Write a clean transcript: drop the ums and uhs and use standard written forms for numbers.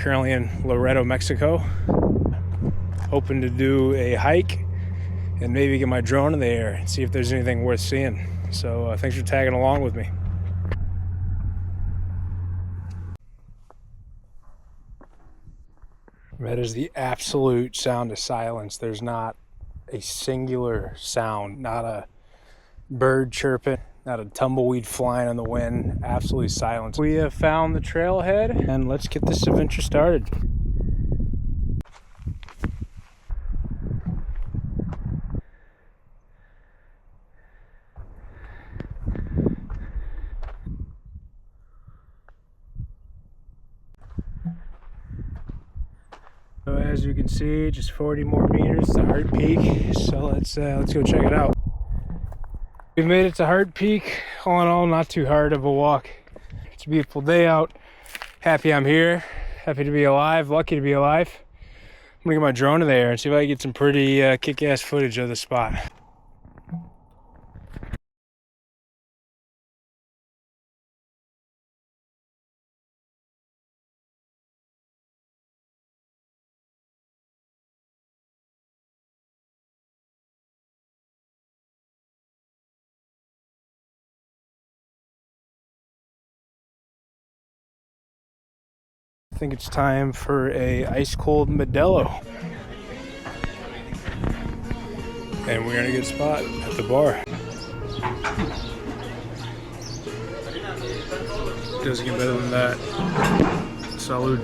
currently in Loreto, Mexico. Hoping to do a hike and maybe get my drone in the air and see if there's anything worth seeing. So thanks for tagging along with me. That is the absolute sound of silence. There's not a singular sound, not a bird chirping, not a tumbleweed flying in the wind. Absolutely silence. We have found the trailhead and let's get this adventure started. So as you can see, just 40 more meters to Heart Peak. So let's go check it out. We've made it to Heart Peak. All in all, not too hard of a walk. It's a beautiful day out. Happy I'm here. Happy to be alive. Lucky to be alive. I'm gonna get my drone in there and see if I can get some pretty kick-ass footage of the spot. I think it's time for a ice cold Modelo. And we're in a good spot at the bar. Doesn't get better than that. Salud.